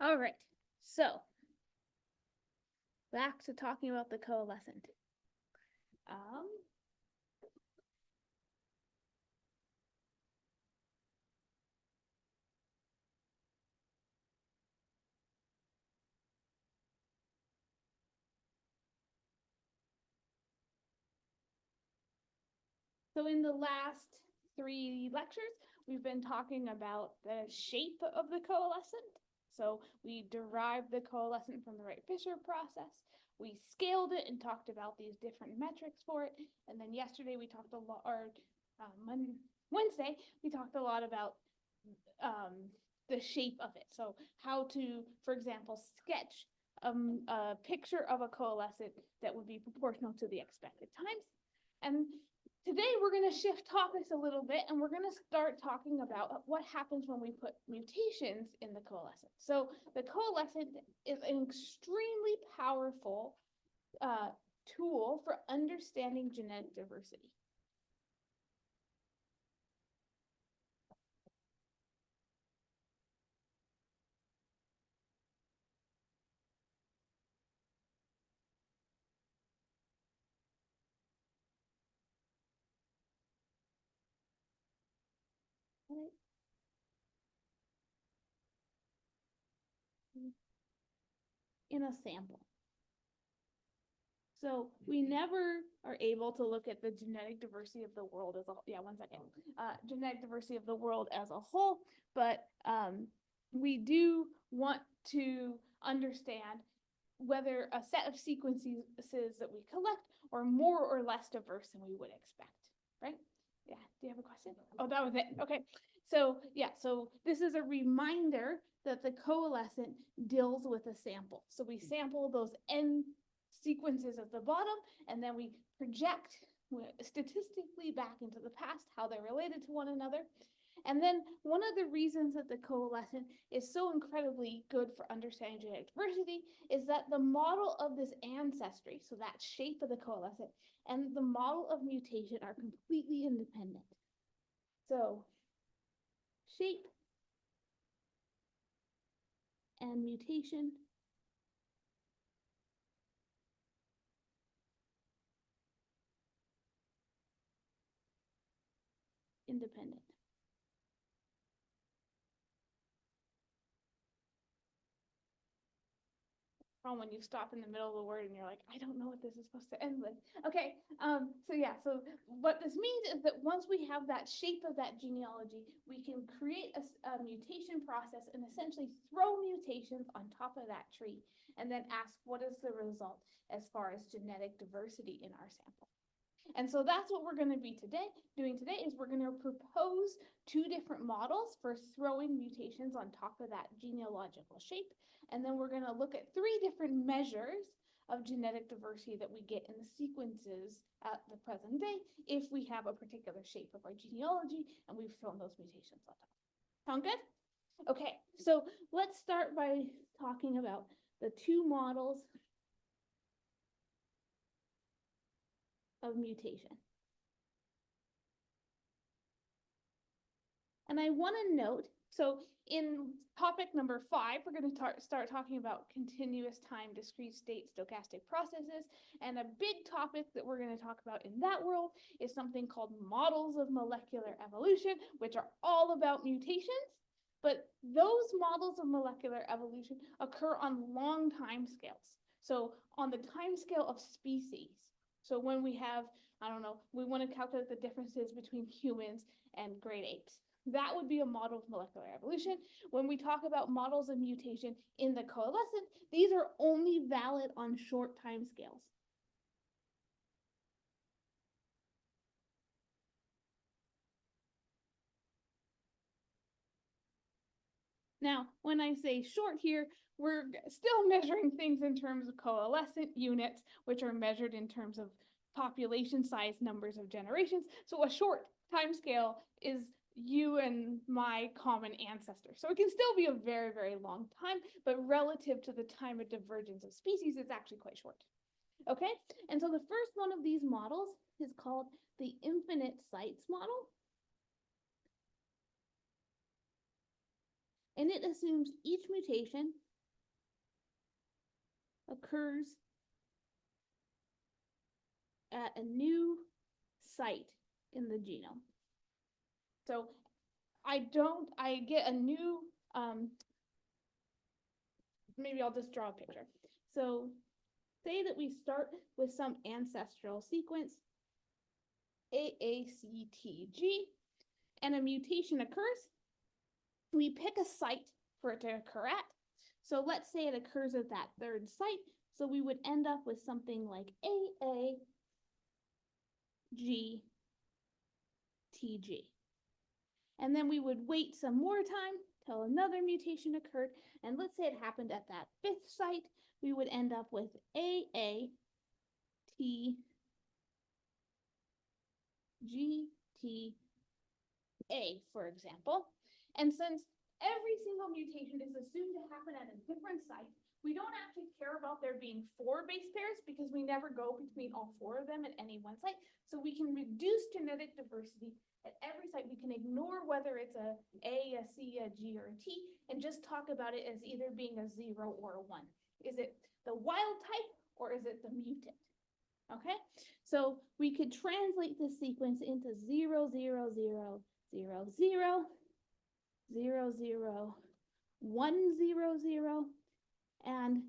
All right, so back to talking about the coalescent. So in the last 3 lectures, we've been talking about the shape of the coalescent. So we derived the coalescent from the Wright-Fisher process. We scaled it and talked about these different metrics for it. And then yesterday we talked a lot, or Wednesday, we talked a lot about the shape of it. So how to, for example, sketch a picture of a coalescent that would be proportional to the expected times. And today we're going to shift topics a little bit, and we're going to start talking about what happens when we put mutations in the coalescent. So the coalescent is an extremely powerful tool for understanding genetic diversity. In a sample. So we never are able to look at the genetic diversity of the world as a whole. Yeah, one second. Genetic diversity of the world as a whole, but we do want to understand whether a set of sequences that we collect are more or less diverse than we would expect, right? Yeah, do you have a question? Oh, that was it. Okay. So yeah, so this is a reminder that the coalescent deals with a sample. So we sample those N sequences at the bottom, and then we project statistically back into the past how they're related to one another. And then one of the reasons that the coalescent is so incredibly good for understanding genetic diversity is that the model of this ancestry, so that shape of the coalescent, and the model of mutation are completely independent. So shape and mutation independent. When you stop in the middle of the word and you're like, I don't know what this is supposed to end with. Okay, so yeah, so what this means is that once we have that shape of that genealogy, we can create a mutation process and essentially throw mutations on top of that tree and then ask what is the result as far as genetic diversity in our sample. And so that's what we're going to be doing today is we're going to propose 2 different models for throwing mutations on top of that genealogical shape. And then we're going to look at 3 different measures of genetic diversity that we get in the sequences at the present day if we have a particular shape of our genealogy and we've thrown those mutations on top. Sound good? Okay, so let's start by talking about the 2 models of mutation. And I want to note, so in topic number 5, we're going to start talking about continuous time, discrete state, stochastic processes. And a big topic that we're going to talk about in that world is something called models of molecular evolution, which are all about mutations. But those models of molecular evolution occur on long time scales. So on the time scale of species. So when we have, I don't know, we want to calculate the differences between humans and great apes. That would be a model of molecular evolution. When we talk about models of mutation in the coalescent, these are only valid on short time scales. Now, when I say short here, we're still measuring things in terms of coalescent units, which are measured in terms of population size, numbers of generations. So a short time scale is you and my common ancestor. So it can still be a very, very long time, but relative to the time of divergence of species, it's actually quite short. Okay, and so the first one of these models is called the infinite sites model. And it assumes each mutation occurs at a new site in the genome. So I get a new, maybe I'll just draw a picture. So say that we start with some ancestral sequence, AACTG, and a mutation occurs. We pick a site for it to occur at. So let's say it occurs at that third site. So we would end up with something like AAGTG. And then we would wait some more time till another mutation occurred. And let's say it happened at that fifth site. We would end up with AATGTA, for example. And since every single mutation is assumed to happen at a different site, we don't actually care about there being 4 base pairs because we never go between all 4 of them at any one site. So we can reduce genetic diversity at every site. We can ignore whether it's a C, a G, or a T, and just talk about it as either being a 0 or a 1. Is it the wild type or is it the mutant? Okay, so we could translate this sequence into 0, 0, 0, 0, 0, 0, 0, 1, 0, 0, and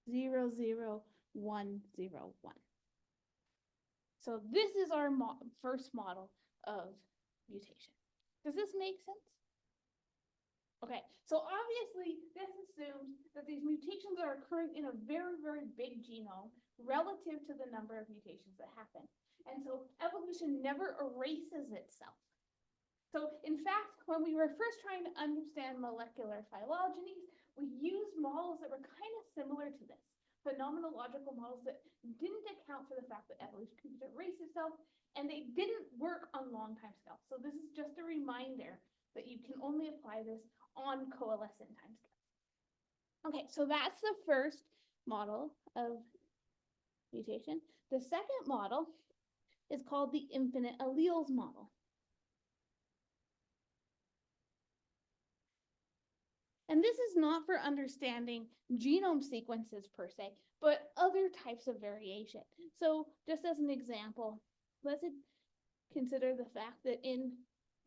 0, 0, 1, 0, 1. So this is our first model of mutation. Does this make sense? Okay, so obviously this assumes that these mutations are occurring in a very, very big genome relative to the number of mutations that happen. And so evolution never erases itself. So in fact, when we were first trying to understand molecular phylogenies, we used models that were kind of similar to this, phenomenological models that didn't account for the fact that evolution could erase itself, and they didn't work on long time scales. So this is just a reminder that you can only apply this on coalescent time scales. Okay, so that's the first model of mutation. The second model is called the infinite alleles model. And this is not for understanding genome sequences per se, but other types of variation. So just as an example, let's consider the fact that in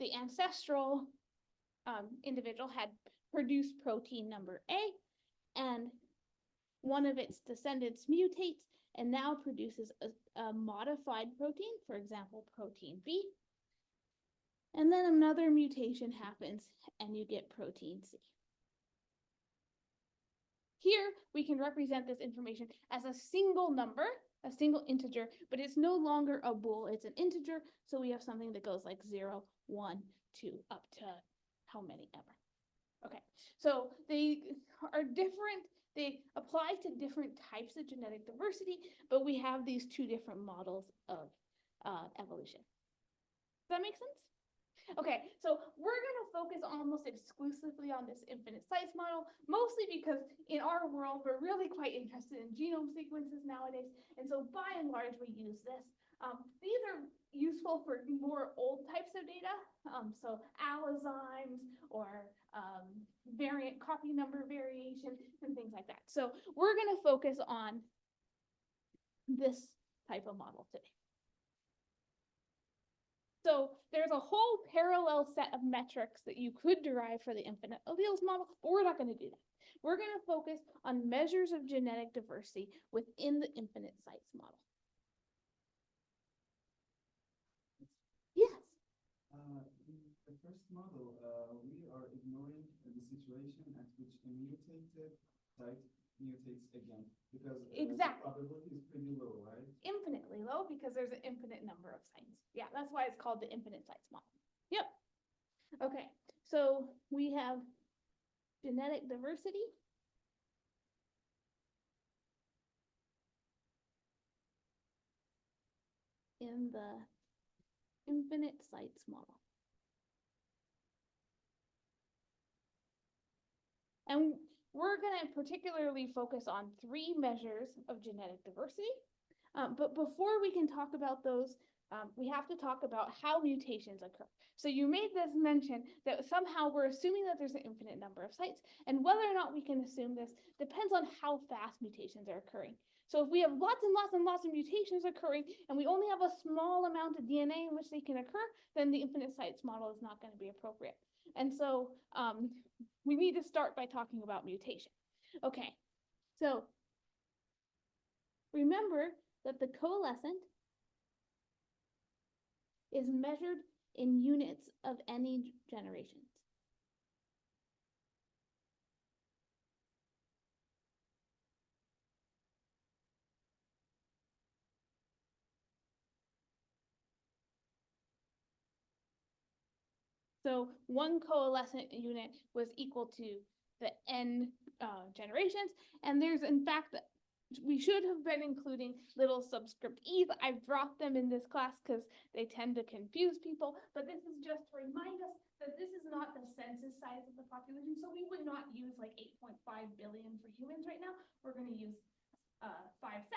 the ancestral individual had produced protein number A, and one of its descendants mutates and now produces a modified protein, for example, protein B. And then another mutation happens and you get protein C. Here, we can represent this information as a single number, a single integer, but it's no longer a bool, it's an integer. So we have something that goes like 0, 1, 2, up to how many ever. Okay, so they are different. They apply to different types of genetic diversity, but we have these 2 different models of evolution. Does that make sense? Okay, so we're going to focus almost exclusively on this infinite sites model, mostly because in our world, we're really quite interested in genome sequences nowadays. And so by and large, we use this. These are useful for more old types of data, so allozymes or variant copy number variation and things like that. So we're going to focus on this type of model today. So there's a whole parallel set of metrics that you could derive for the infinite alleles model, but we're not going to do that. We're going to focus on measures of genetic diversity within the infinite sites model. Yes. In the first model, we are ignoring the situation at which a mutated site mutates again, because exactly. The probability is pretty low, right? Infinitely low, because there's an infinite number of sites. Yeah, that's why it's called the infinite sites model. Yep. Okay, so we have genetic diversity. In the infinite sites model. And we're going to particularly focus on 3 measures of genetic diversity. But before we can talk about those, we have to talk about how mutations occur. So you made this mention that somehow we're assuming that there's an infinite number of sites, and whether or not we can assume this depends on how fast mutations are occurring. So if we have lots and lots and lots of mutations occurring, and we only have a small amount of DNA in which they can occur, then the infinite sites model is not going to be appropriate. And so we need to start by talking about mutation. Okay, so remember that the coalescent is measured in units of any generations. So one coalescent unit was equal to the n generations, and there's in fact we should have been including little subscript e's. I've dropped them in this class because they tend to confuse people, but this is just to remind us that this is not the census size of the population, so we would not use like 8.5 billion for humans right now. We're going to use 5,000,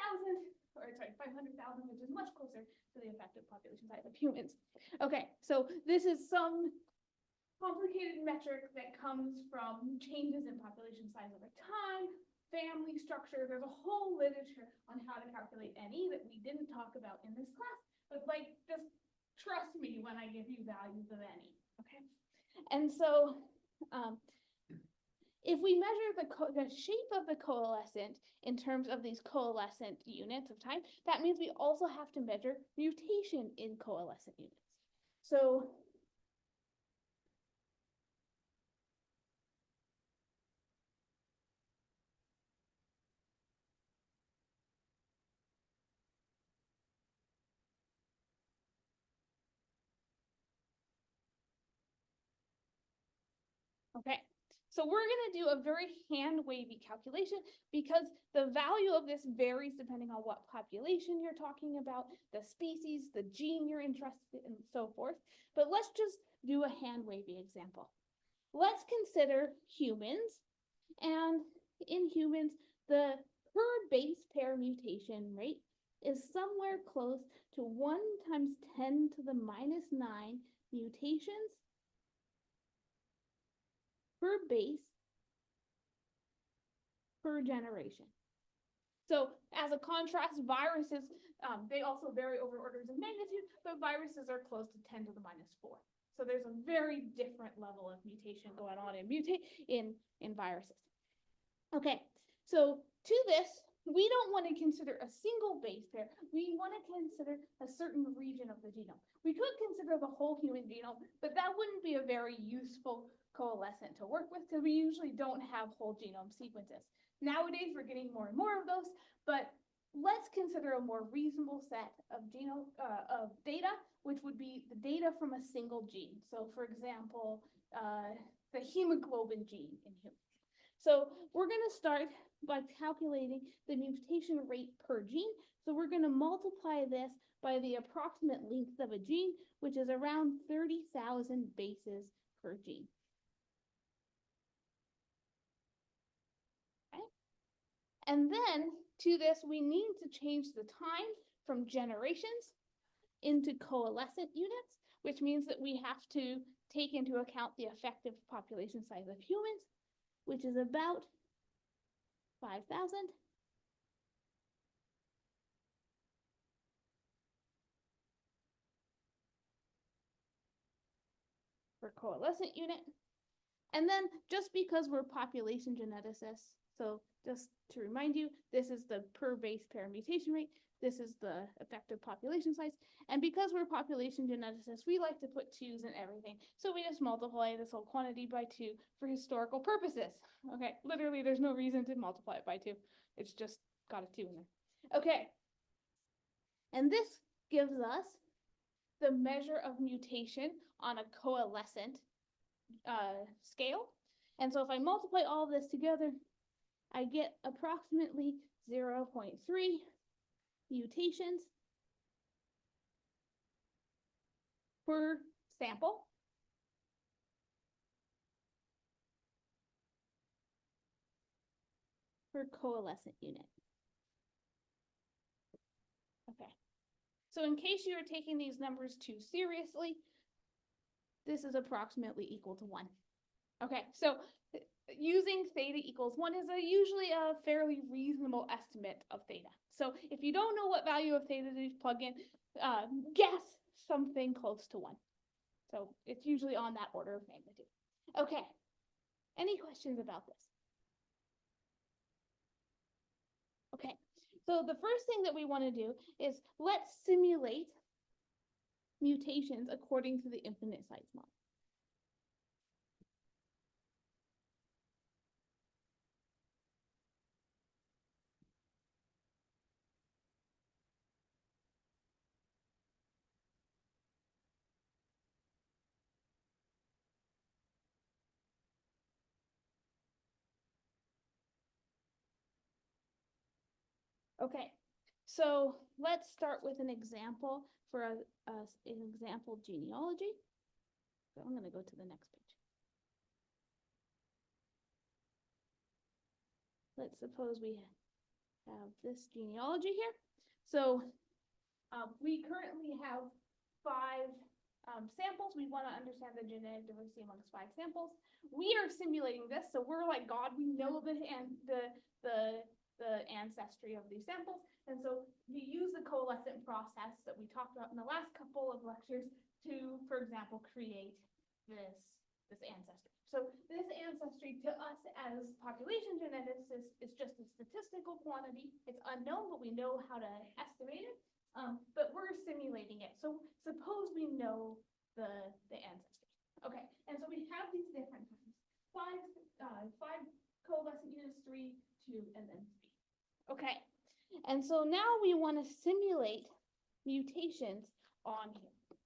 or sorry, 500,000, which is much closer to the effective population size of humans. Okay, so this is some complicated metric that comes from changes in population size over time, family structure. There's a whole literature on how to calculate NE that we didn't talk about in this class, but like, just trust me when I give you values of NE, okay? And so if we measure the shape of the coalescent in terms of these coalescent units of time, that means we also have to measure mutation in coalescent units. So okay, so we're going to do a very hand-wavy calculation because the value of this varies depending on what population you're talking about, the species, the gene you're interested in, and so forth. But let's just do a hand-wavy example. Let's consider humans, and in humans, the per base pair mutation rate is somewhere close to 1 times 10 to the minus 9 mutations per base per generation. So as a contrast, viruses, they also vary over orders of magnitude, but viruses are close to 10 to the minus 4. So there's a very different level of mutation going on in viruses. Okay, so to this, we don't want to consider a single base pair. We want to consider a certain region of the genome. We could consider the whole human genome, but that wouldn't be a very useful coalescent to work with because we usually don't have whole genome sequences. Nowadays, we're getting more and more of those, but let's consider a more reasonable set of data, which would be the data from a single gene. So for example, the hemoglobin gene in humans. So we're going to start by calculating the mutation rate per gene. So we're going to multiply this by the approximate length of a gene, which is around 30,000 bases per gene. Okay. And then to this, we need to change the time from generations into coalescent units, which means that we have to take into account the effective population size of humans, which is about 5,000. For coalescent unit. And then just because we're population geneticists, so just to remind you, this is the per base pair mutation rate, this is the effective population size, and because we're population geneticists, we like to put 2's in everything, so we just multiply this whole quantity by 2 for historical purposes. Okay, literally there's no reason to multiply it by 2, it's just got a 2 in there. Okay, and this gives us the measure of mutation on a coalescent scale. And so if I multiply all this together, I get approximately 0.3 mutations per sample. Per coalescent unit. Okay. So in case you are taking these numbers too seriously, this is approximately equal to 1. Okay, so using theta equals 1 is usually a fairly reasonable estimate of theta. So if you don't know what value of theta to plug in, guess something close to 1. So it's usually on that order of magnitude. Okay, any questions about this? Okay, so the first thing that we want to do is let's simulate mutations according to the infinite sites model. Okay, so let's start with an example for an example genealogy. So I'm going to go to the next page. Let's suppose we have this genealogy here. So we currently have 5 samples. We want to understand the genetic diversity amongst 5 samples. We are simulating this, so we're like God. We know the ancestry of these samples, and so we use the coalescent process that we talked about in the last couple of lectures to, for example, create this ancestry. So this ancestry to us as population geneticists is just a statistical quantity. It's unknown, but we know how to estimate it. But we're simulating it. So suppose we know the ancestry. Okay, and so we have these different times. 5 coalescent units, 3, 2, and then 3. Okay, and so now we want to simulate mutations on here.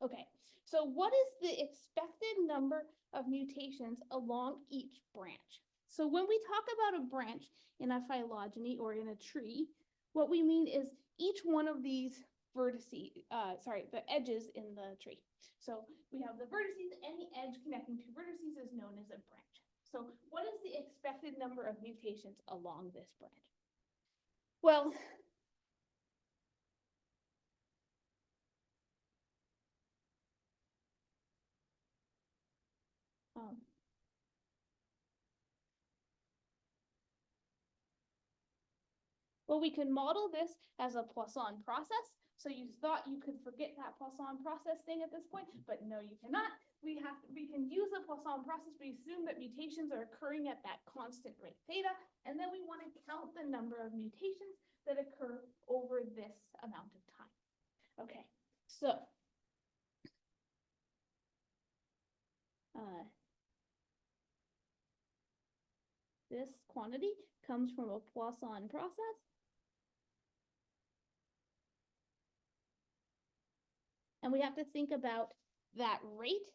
Okay, so what is the expected number of mutations along each branch? So when we talk about a branch in a phylogeny or in a tree, what we mean is each one of these vertices, the edges in the tree. So we have the vertices, any edge connecting 2 vertices is known as a branch. So what is the expected number of mutations along this branch? Well, we can model this as a Poisson process. So you thought you could forget that Poisson process thing at this point, but no, you cannot. We can use a Poisson process. We assume that mutations are occurring at that constant rate theta, and then we want to count the number of mutations that occur over this amount of time. Okay, so this quantity comes from a Poisson process. And we have to think about that rate.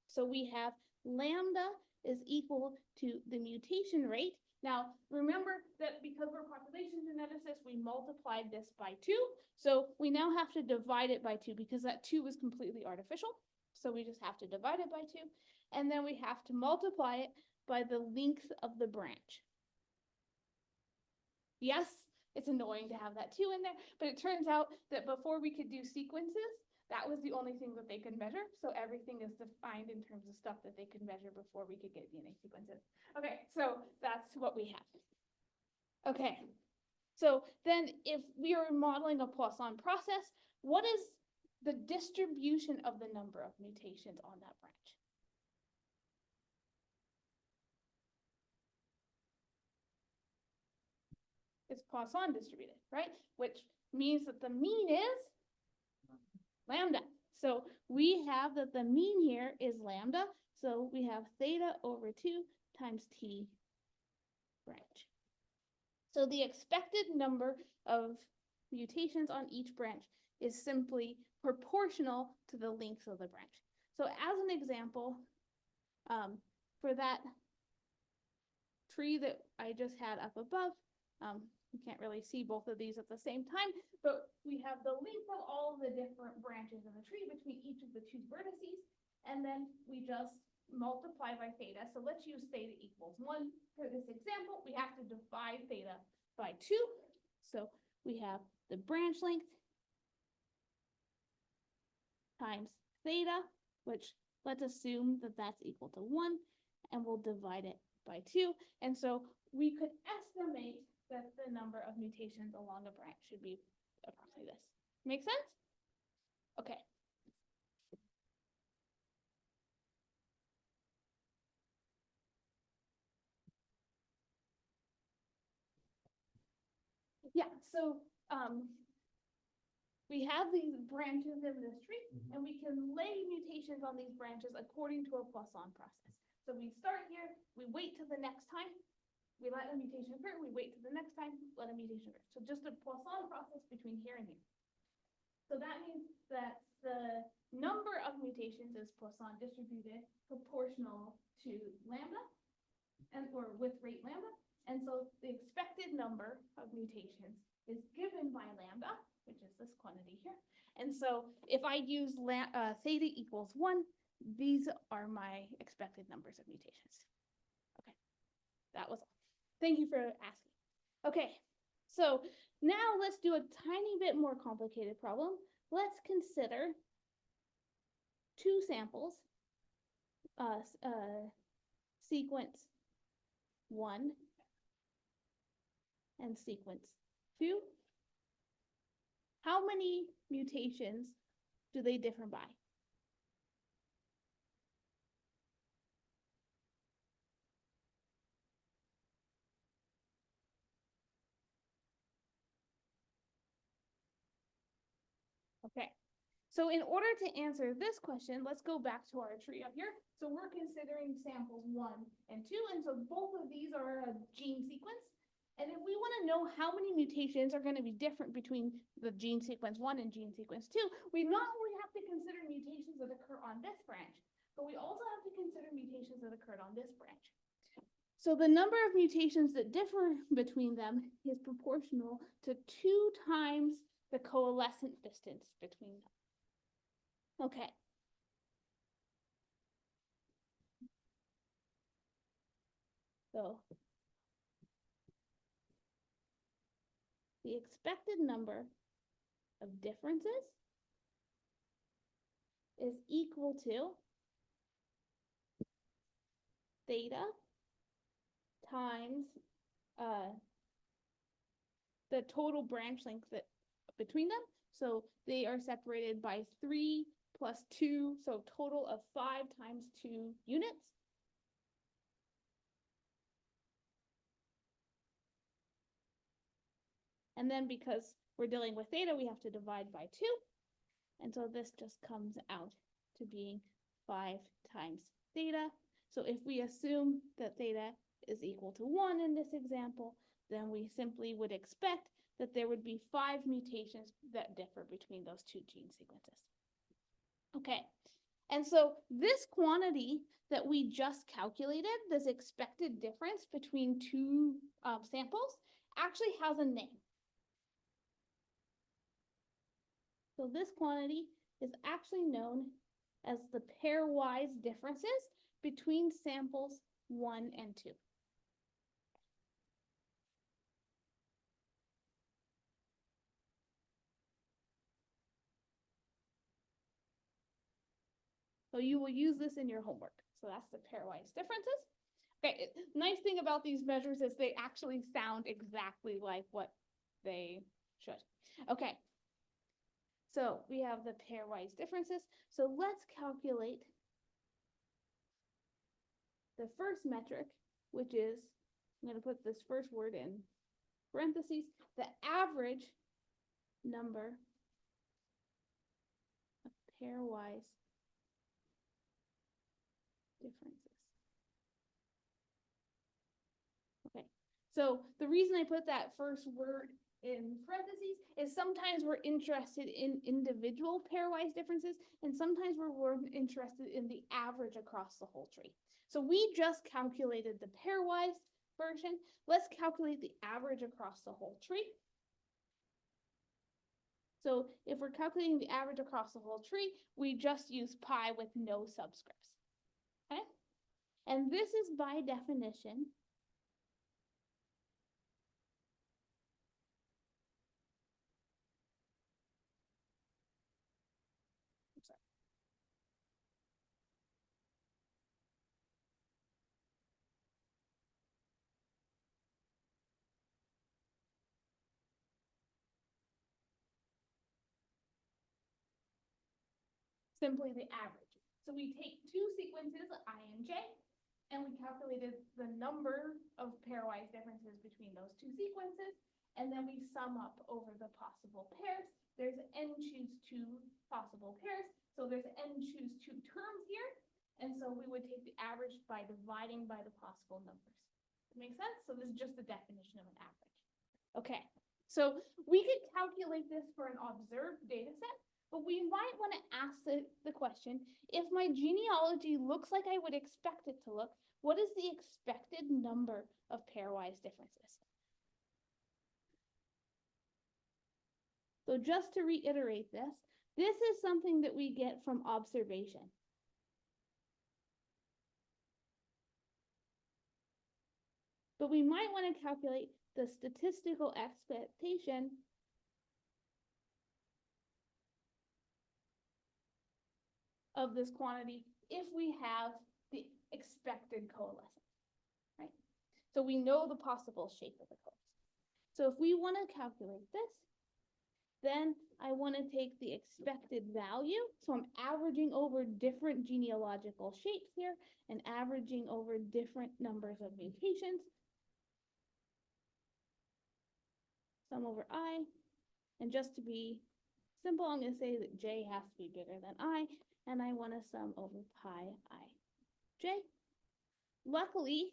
So we have lambda is equal to the mutation rate. Now, remember that because we're population geneticists, we multiplied this by 2. So we now have to divide it by 2 because that 2 is completely artificial. So we just have to divide it by 2. And then we have to multiply it by the length of the branch. Yes, it's annoying to have that 2 in there, but it turns out that before we could do sequences, that was the only thing that they could measure. So everything is defined in terms of stuff that they could measure before we could get DNA sequences. Okay, so that's what we have. Okay, so then if we are modeling a Poisson process, what is the distribution of the number of mutations on that branch? It's Poisson distributed, right? Which means that the mean is lambda. So we have that the mean here is lambda. So we have theta over 2 times t branch. So the expected number of mutations on each branch is simply proportional to the length of the branch. So as an example, for that tree that I just had up above, you can't really see both of these at the same time, but we have the length of all the different branches in the tree between each of the 2 vertices, and then we just multiply by theta. So let's use theta equals 1 for this example. We have to divide theta by 2. So we have the branch length times theta, which let's assume that that's equal to 1, and we'll divide it by 2. And so we could estimate that the number of mutations along a branch should be approximately this. Make sense? Okay. Yeah, so we have these branches in this tree, and we can lay mutations on these branches according to a Poisson process. So we start here, we wait till the next time, we let a mutation occur, we wait till the next time, let a mutation occur. So just a Poisson process between here and here. So that means that the number of mutations is Poisson distributed proportional to lambda, or with rate lambda. And so the expected number of mutations is given by lambda, which is this quantity here. And so if I use theta equals 1, these are my expected numbers of mutations. Okay, that was all. Thank you for asking. Okay, so now let's do a tiny bit more complicated problem. Let's consider 2 samples, sequence 1 and sequence 2. How many mutations do they differ by? Okay, so in order to answer this question, let's go back to our tree up here. So we're considering samples 1 and 2, and so both of these are a gene sequence. And if we want to know how many mutations are going to be different between the gene sequence 1 and gene sequence 2, we not only have to consider mutations that occur on this branch, but we also have to consider mutations that occurred on this branch. So the number of mutations that differ between them is proportional to 2 times the coalescent distance between them. Okay. So the expected number of differences is equal to theta times the total branch length that between them. So they are separated by 3 plus 2, so total of 5 times 2 units. And then because we're dealing with theta, we have to divide by 2. And so this just comes out to being 5 times theta. So if we assume that theta is equal to 1 in this example, then we simply would expect that there would be 5 mutations that differ between those 2 gene sequences. Okay, and so this quantity that we just calculated, this expected difference between 2 samples, actually has a name. So this quantity is actually known as the pairwise differences between samples 1 and 2. So you will use this in your homework. So that's the pairwise differences. Okay, nice thing about these measures is they actually sound exactly like what they should. Okay, so we have the pairwise differences. So let's calculate the first metric, which is, I'm going to put this first word in parentheses, the average number of pairwise differences. Okay, so the reason I put that first word in parentheses is sometimes we're interested in individual pairwise differences, and sometimes we're interested in the average across the whole tree. So we just calculated the pairwise version. Let's calculate the average across the whole tree. So if we're calculating the average across the whole tree, we just use pi with no subscripts. Okay? And this is by definition simply the average. So we take two sequences, I and J, and we calculated the number of pairwise differences between those two sequences, and then we sum up over the possible pairs. There's n choose two possible pairs, so there's n choose two terms here, and so we would take the average by dividing by the possible numbers. Make sense? So this is just the definition of an average. Okay, so we could calculate this for an observed data set, but we might want to ask the question, if my genealogy looks like I would expect it to look, what is the expected number of pairwise differences? So just to reiterate this is something that we get from observation. But we might want to calculate the statistical expectation of this quantity if we have the expected coalescence, right? So we know the possible shape of the coalescence. So if we want to calculate this, then I want to take the expected value. So I'm averaging over different genealogical shapes here and averaging over different numbers of mutations. Sum over I. And just to be simple, I'm going to say that J has to be bigger than I. And I want to sum over pi I J. Luckily,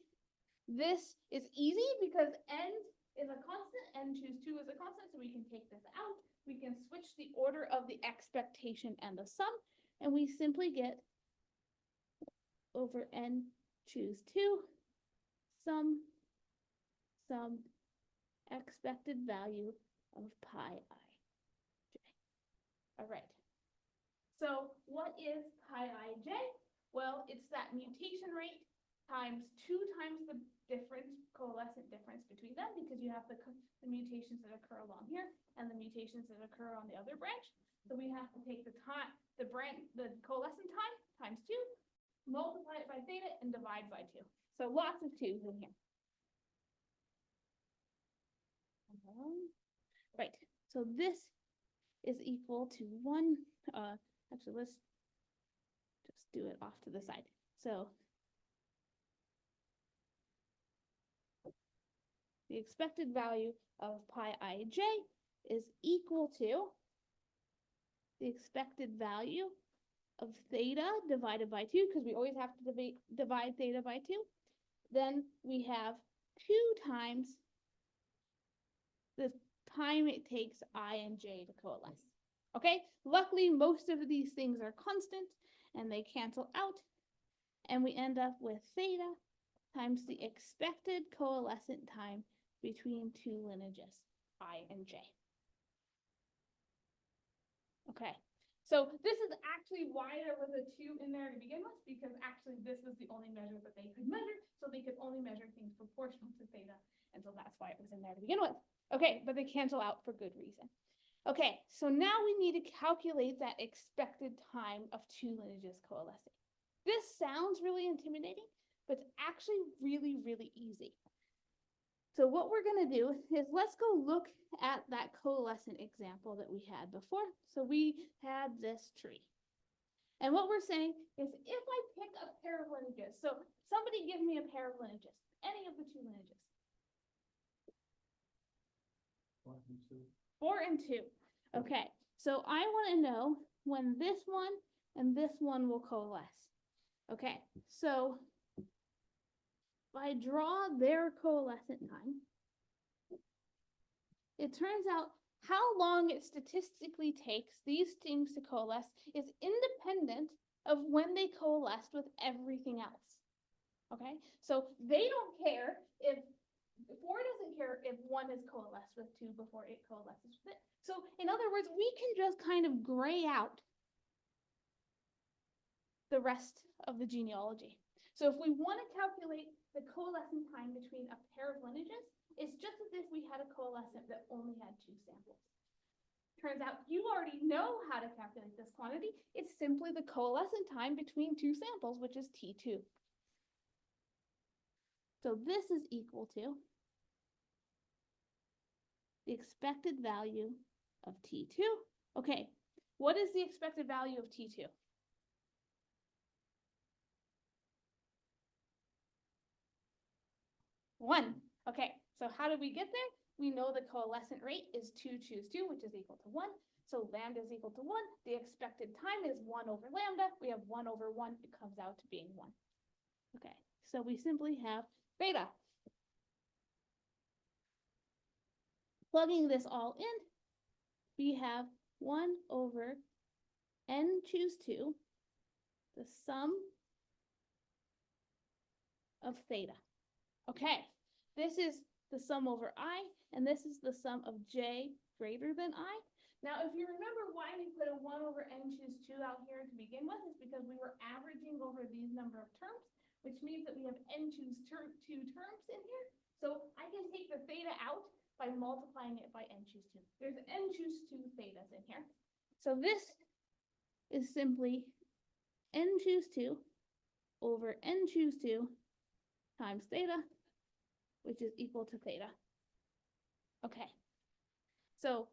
this is easy because n is a constant, n choose 2 is a constant, so we can take this out. We can switch the order of the expectation and the sum, and we simply get over n choose 2 sum expected value of pi I J. All right. So what is pi I J? Well, it's that mutation rate times 2 times the coalescent difference between them, because you have the mutations that occur along here and the mutations that occur on the other branch. So we have to take the coalescent time times 2, multiply it by theta, and divide by 2. So lots of 2's in here. Right. So this is equal to 1. Actually, let's just do it off to the side. So the expected value of pi I J is equal to the expected value of theta divided by 2, because we always have to divide theta by 2. Then we have 2 times the time it takes I and J to coalesce. Okay, luckily most of these things are constant and they cancel out, and we end up with theta times the expected coalescent time between 2 lineages, I and J. Okay, so this is actually why there was a 2 in there to begin with, because actually this was the only measure that they could measure, so they could only measure things proportional to theta, and so that's why it was in there to begin with. Okay, but they cancel out for good reason. Okay, so now we need to calculate that expected time of 2 lineages coalescing. This sounds really intimidating, but it's actually really, really easy. So what we're going to do is let's go look at that coalescent example that we had before. So we had this tree. And what we're saying is if I pick a pair of lineages, so somebody give me a pair of lineages, any of the 2 lineages. 4 and 2. Okay, so I want to know when this one and this one will coalesce. Okay, so if I draw their coalescent time, it turns out how long it statistically takes these things to coalesce is independent of when they coalesced with everything else. Okay, so they don't care if 4 doesn't care if 1 is coalesced with 2 before it coalesces with it. So in other words, we can just kind of gray out the rest of the genealogy. So if we want to calculate the coalescent time between a pair of lineages, it's just as if we had a coalescent that only had 2 samples. Turns out you already know how to calculate this quantity. It's simply the coalescent time between 2 samples, which is T2. So this is equal to the expected value of T2. Okay, what is the expected value of T2? 1. Okay, so how did we get there? We know the coalescent rate is 2 choose 2, which is equal to 1. So lambda is equal to 1. The expected time is 1 over lambda. We have 1 over 1. It comes out to being 1. Okay, so we simply have beta. Plugging this all in, we have 1 over n choose 2, the sum of theta. Okay, this is the sum over I, and this is the sum of j greater than I. Now, if you remember why we put a 1 over n choose 2 out here to begin with, is because we were averaging over these number of terms, which means that we have n choose 2 terms in here. So I can take the theta out by multiplying it by n choose 2. There's n choose 2 thetas in here. So this is simply n choose 2 over n choose 2 times theta, which is equal to theta. Okay, so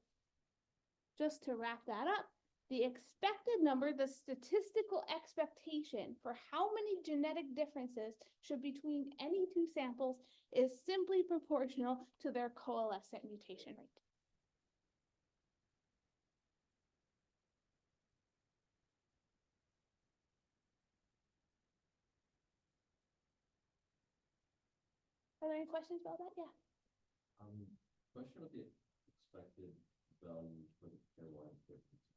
just to wrap that up, the expected number, the statistical expectation for how many genetic differences should between any two samples is simply proportional to their coalescent mutation rate. Are there any questions about that? Yeah. Question about the expected value for the pairwise difference.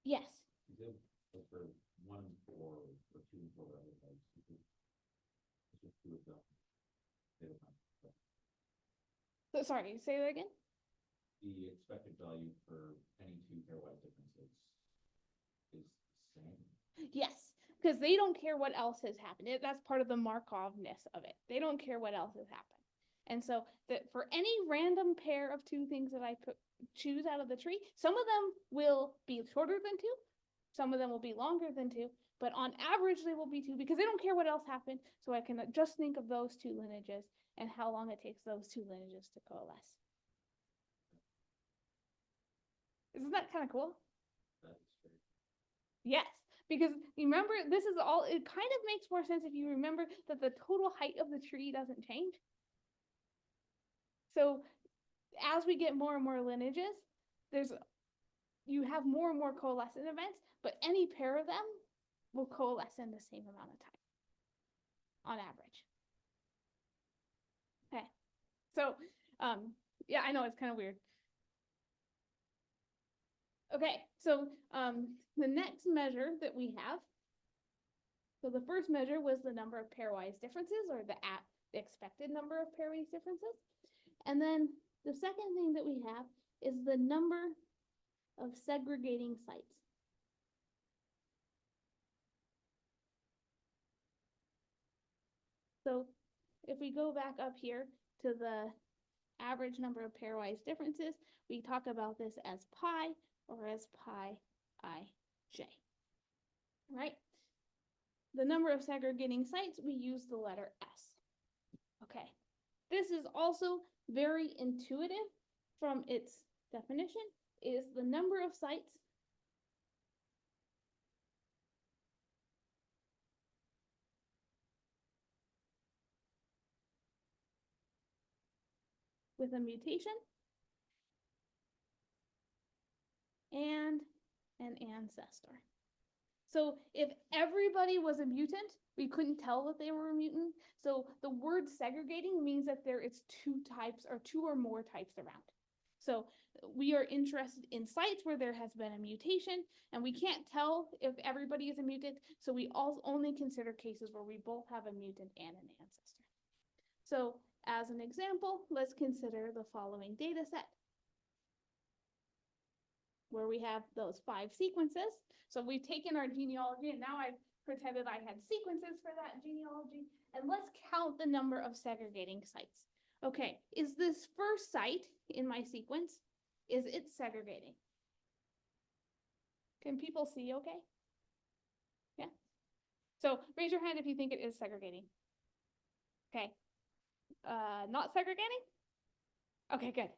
Yes. Is it like for 1 and 4 or 2 and 4 whatever it is? It's just 2 of them. So sorry, say that again. The expected value for any 2 pairwise differences is the same. Yes, because they don't care what else has happened. That's part of the Markov-ness of it. They don't care what else has happened. And so that for any random pair of 2 things that I choose out of the tree, some of them will be shorter than 2, some of them will be longer than 2, but on average they will be 2 because they don't care what else happened. So I can just think of those 2 lineages and how long it takes those 2 lineages to coalesce. Isn't that kind of cool? That's great. Yes, because you remember, this is all, it kind of makes more sense if you remember that the total height of the tree doesn't change. So as we get more and more lineages, you have more and more coalescent events, but any pair of them will coalesce in the same amount of time on average. Okay, so yeah, I know it's kind of weird. Okay, so the next measure that we have, so the first measure was the number of pairwise differences, or the expected number of pairwise differences. And then the second thing that we have is the number of segregating sites. So if we go back up here to the average number of pairwise differences, we talk about this as pi, or as pi ij, right? The number of segregating sites, we use the letter S. Okay, this is also very intuitive from its definition, is the number of sites with a mutation and an ancestor. So if everybody was a mutant, we couldn't tell that they were a mutant. So the word segregating means that there is 2 types or 2 or more types around. So we are interested in sites where there has been a mutation, and we can't tell if everybody is a mutant. So we only consider cases where we both have a mutant and an ancestor. So as an example, let's consider the following data set, where we have those 5 sequences. So we've taken our genealogy, and now I've pretended I had sequences for that genealogy. And let's count the number of segregating sites. Okay, is this first site in my sequence, is it segregating? Can people see okay? Yeah. So raise your hand if you think it is segregating. Okay. Not segregating? Okay, good.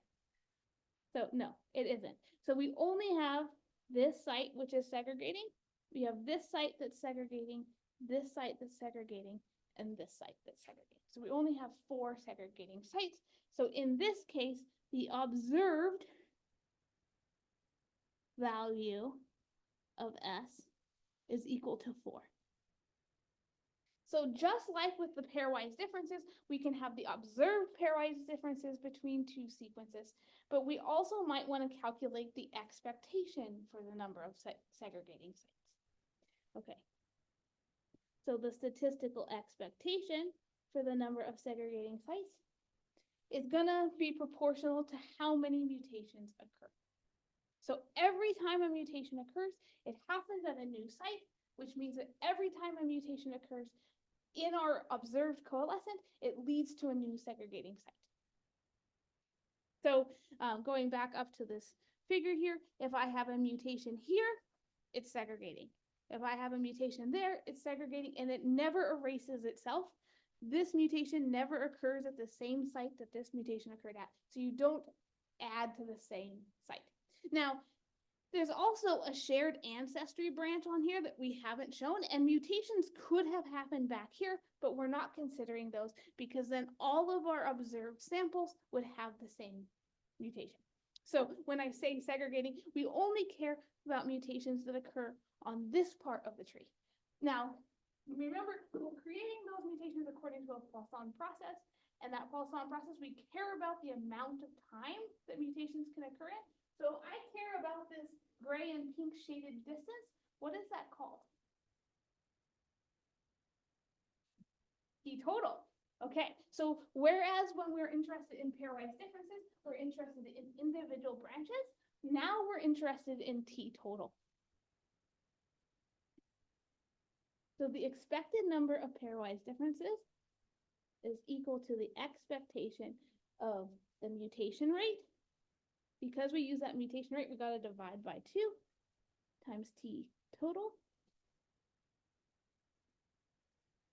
So no, it isn't. So we only have this site, which is segregating. We have this site that's segregating, this site that's segregating, and this site that's segregated. So we only have 4 segregating sites. So in this case, the observed value of S is equal to 4. So just like with the pairwise differences, we can have the observed pairwise differences between 2 sequences, but we also might want to calculate the expectation for the number of segregating sites. Okay. So the statistical expectation for the number of segregating sites is gonna be proportional to how many mutations occur. So every time a mutation occurs, it happens at a new site, which means that every time a mutation occurs in our observed coalescent, it leads to a new segregating site. So going back up to this figure here, if I have a mutation here, it's segregating. If I have a mutation there, it's segregating, and it never erases itself. This mutation never occurs at the same site that this mutation occurred at. So you don't add to the same site. Now, there's also a shared ancestry branch on here that we haven't shown, and mutations could have happened back here, but we're not considering those because then all of our observed samples would have the same mutation. So when I say segregating, we only care about mutations that occur on this part of the tree. Now, remember, we're creating those mutations according to a Poisson process, and that Poisson process, we care about the amount of time that mutations can occur in. So I care about this gray and pink shaded distance. What is that called? T-total. Okay, so whereas when we're interested in pairwise differences, we're interested in individual branches, now we're interested in T-total. So the expected number of pairwise differences is equal to the expectation of the mutation rate. Because we use that mutation rate, we got to divide by 2 times T total.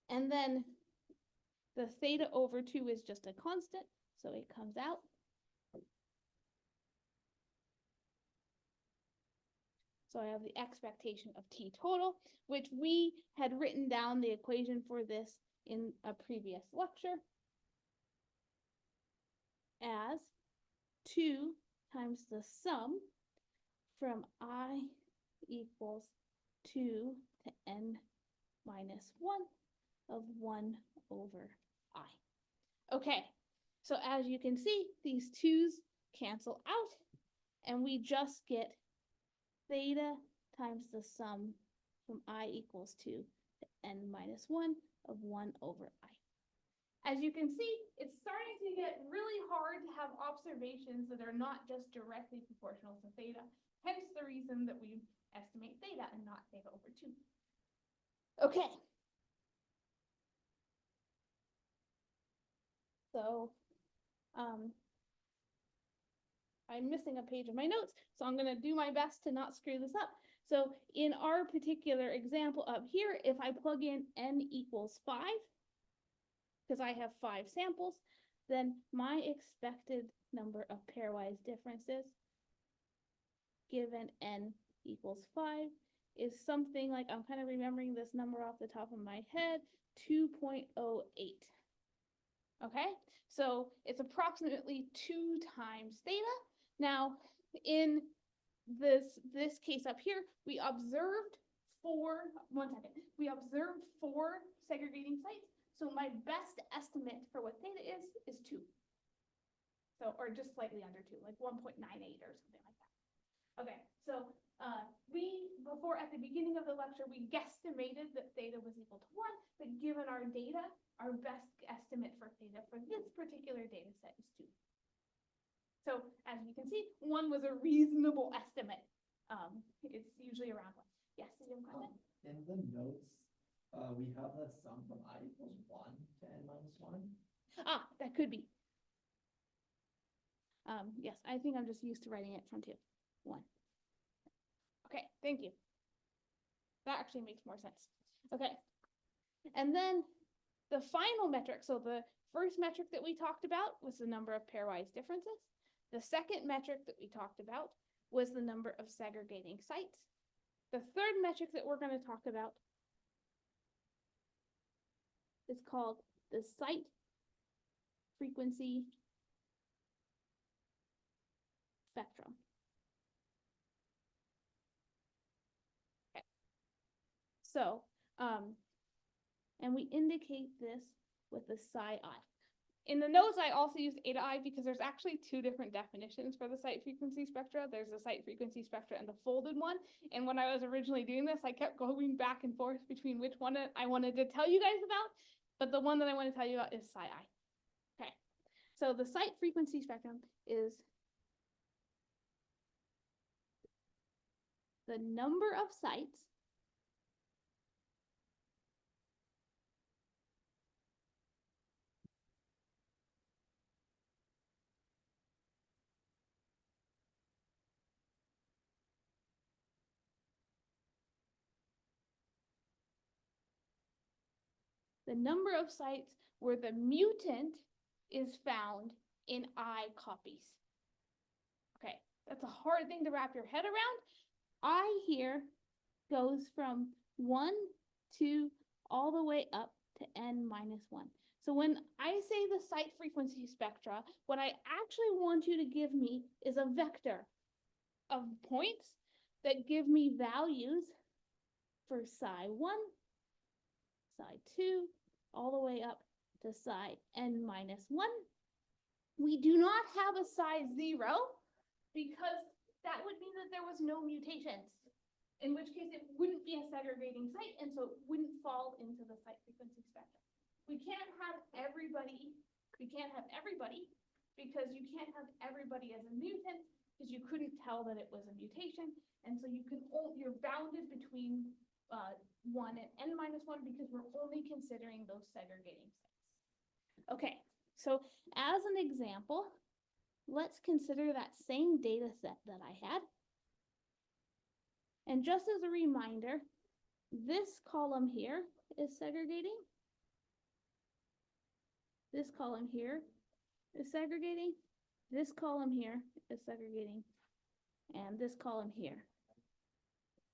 And then the theta over 2 is just a constant, so it comes out. So I have the expectation of T total, which we had written down the equation for this in a previous lecture as 2 times the sum from I equals 2 to n minus 1 of 1 over I. Okay, so as you can see, these 2's cancel out, and we just get theta times the sum from I equals 2 to n minus 1 of 1 over I. As you can see, it's starting to get really hard to have observations that are not just directly proportional to theta, hence the reason that we estimate theta and not theta over 2. Okay. So I'm missing a page of my notes, so I'm going to do my best to not screw this up. So in our particular example up here, if I plug in n equals 5, because I have 5 samples, then my expected number of pairwise differences given n equals 5 is something like, I'm kind of remembering this number off the top of my head, 2.08. Okay, so it's approximately 2 times theta. Now, in this case up here, we observed 4 segregating sites. So my best estimate for what theta is 2. So, or just slightly under 2, like 1.98 or something like that. Okay, so before at the beginning of the lecture, we guesstimated that theta was equal to 1, but given our data, our best estimate for theta for this particular data set is 2. So as you can see, 1 was a reasonable estimate. It's usually around 1. Yes, you have a question? In the notes, we have the sum from I equals 1 to n minus 1. Ah, that could be. Yes, I think I'm just used to writing it from 2. 1. Okay, thank you. That actually makes more sense. Okay. And then the final metric, so the first metric that we talked about was the number of pairwise differences. The second metric that we talked about was the number of segregating sites. The third metric that we're going to talk about is called the site frequency spectrum. Okay. So, and we indicate this with the psi I. In the notes, I also used eta I because there's actually two different definitions for the site frequency spectra. There's the site frequency spectra and the folded one. And when I was originally doing this, I kept going back and forth between which one I wanted to tell you guys about, but the one that I want to tell you about is psi I. Okay, so the site frequency spectrum is the number of sites where the mutant is found in I copies. Okay, that's a hard thing to wrap your head around. I here goes from 1, 2, all the way up to n minus 1. So when I say the site frequency spectra, what I actually want you to give me is a vector of points that give me values for psi 1, psi 2, all the way up to psi n minus 1. We do not have a psi 0 because that would mean that there was no mutations, in which case it wouldn't be a segregating site, and so it wouldn't fall into the site frequency spectrum. We can't have everybody because you can't have everybody as a mutant because you couldn't tell that it was a mutation, and so you're bounded between 1 and n minus 1 because we're only considering those segregating sites. Okay, so as an example, let's consider that same data set that I had. And just as a reminder, this column here is segregating. This column here is segregating. This column here is segregating. And this column here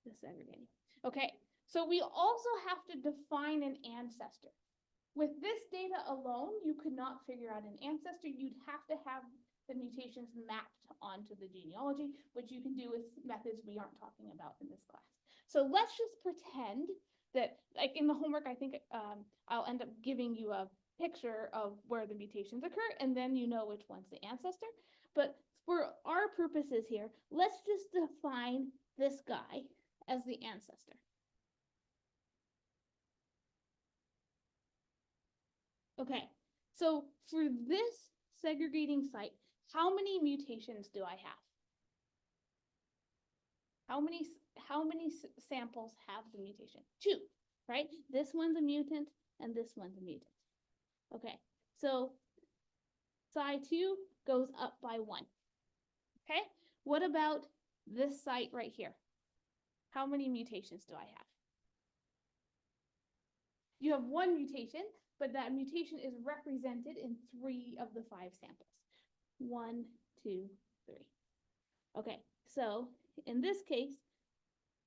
is segregating. Okay, so we also have to define an ancestor. With this data alone, you could not figure out an ancestor. You'd have to have the mutations mapped onto the genealogy, which you can do with methods we aren't talking about in this class. So let's just pretend that, like in the homework, I think I'll end up giving you a picture of where the mutations occur, and then you know which one's the ancestor. But for our purposes here, let's just define this guy as the ancestor. Okay, so for this segregating site, how many mutations do I have? How many samples have the mutation? 2, right? This one's a mutant and this one's a mutant. Okay, so psi 2 goes up by 1. Okay, what about this site right here? How many mutations do I have? You have 1 mutation, but that mutation is represented in 3 of the 5 samples. 1, 2, 3. Okay, so in this case,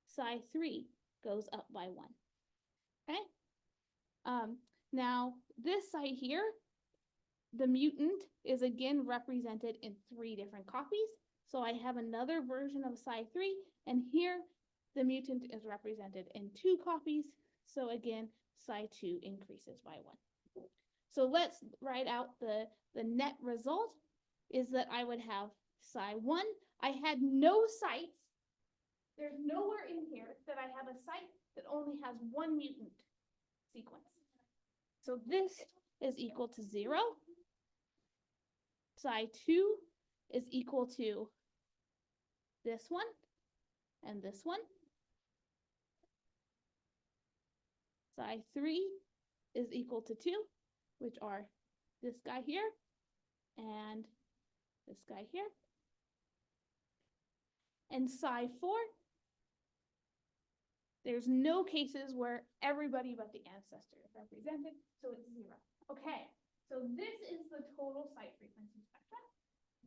psi 3 goes up by 1. Okay. Now this site here, the mutant is again represented in 3 different copies. So I have another version of psi 3, and here the mutant is represented in 2 copies. So again, psi 2 increases by 1. So let's write out the net result is that I would have psi 1. I had no sites. There's nowhere in here that I have a site that only has 1 mutant sequence. So this is equal to 0. Psi 2 is equal to this one and this one. Psi 3 is equal to 2, which are this guy here and this guy here. And psi 4, there's no cases where everybody but the ancestor is represented, so it's 0. Okay, so this is the total site frequency spectrum.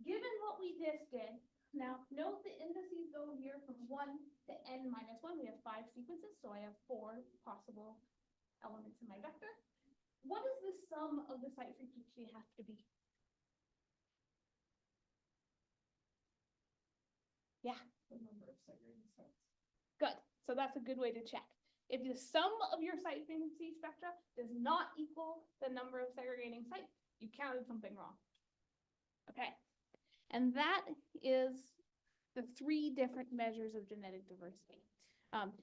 Given what we just did, now note the indices go here from 1 to n minus 1. We have 5 sequences, so I have 4 possible elements in my vector. what does the sum of the site frequency have to be? Yeah. The number of segregated sites. Good. So that's a good way to check. If the sum of your site frequency spectra does not equal the number of segregating sites, you counted something wrong. Okay. And that is the 3 different measures of genetic diversity.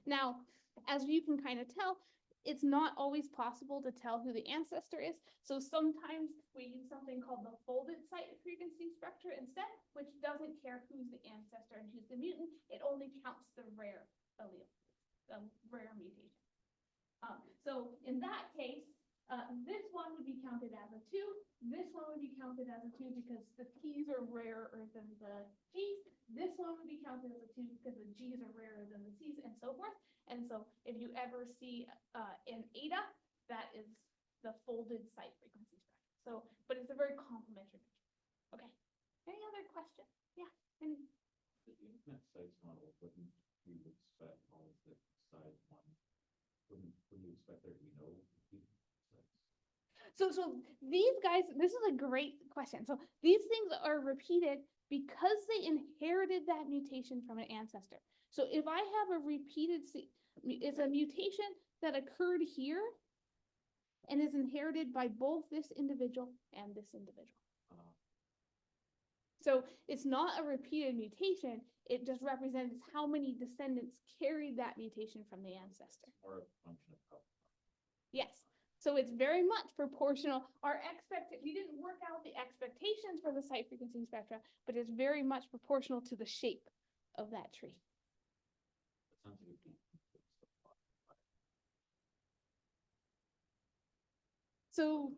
Now, as you can kind of tell, it's not always possible to tell who the ancestor is. So sometimes we use something called the folded site frequency spectra instead, which doesn't care who's the ancestor and who's the mutant. It only counts the rare allele, the rare mutation. So in that case, this one would be counted as a 2. This one would be counted as a 2 because the T's are rarer than the G's. This one would be counted as a 2 because the G's are rarer than the C's, and so forth. And so if you ever see an ADA, that is the folded site frequency spectrum. So, but it's a very complementary measure. Okay. Any other questions? Yeah. Any? The internet sites model, wouldn't you expect all of the size one? Wouldn't you expect there to be no repeat sites? So these guys, this is a great question. So these things are repeated because they inherited that mutation from an ancestor. So if I have a repeated, it's a mutation that occurred here and is inherited by both this individual and this individual. So it's not a repeated mutation. It just represents how many descendants carried that mutation from the ancestor. Or a function of health. Yes. So it's very much proportional. We didn't work out the expectations for the site frequency spectra, but it's very much proportional to the shape of that tree. It sounds like it'd be. So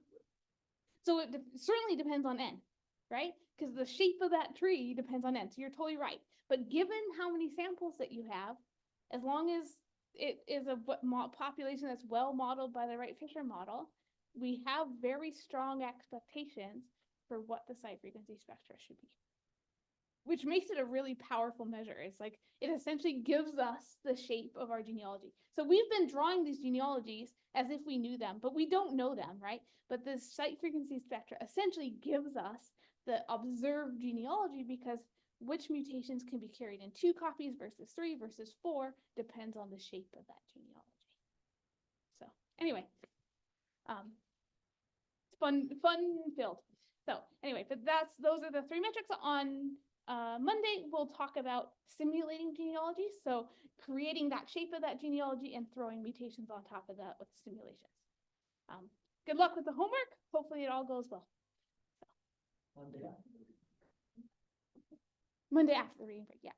it certainly depends on N, right? Because the shape of that tree depends on N. So you're totally right. But given how many samples that you have, as long as it is a population that's well modeled by the Wright-Fisher model, we have very strong expectations for what the site frequency spectra should be, which makes it a really powerful measure. It's like, it essentially gives us the shape of our genealogy. So we've been drawing these genealogies as if we knew them, but we don't know them, right? But the site frequency spectra essentially gives us the observed genealogy, because which mutations can be carried in 2 copies versus 3 versus 4 depends on the shape of that genealogy. So anyway, it's fun filled. So anyway, but those are the 3 metrics. On Monday, we'll talk about simulating genealogy. So creating that shape of that genealogy and throwing mutations on top of that with simulations. Good luck with the homework. Hopefully it all goes well. Monday after. Monday after the reading break, yeah.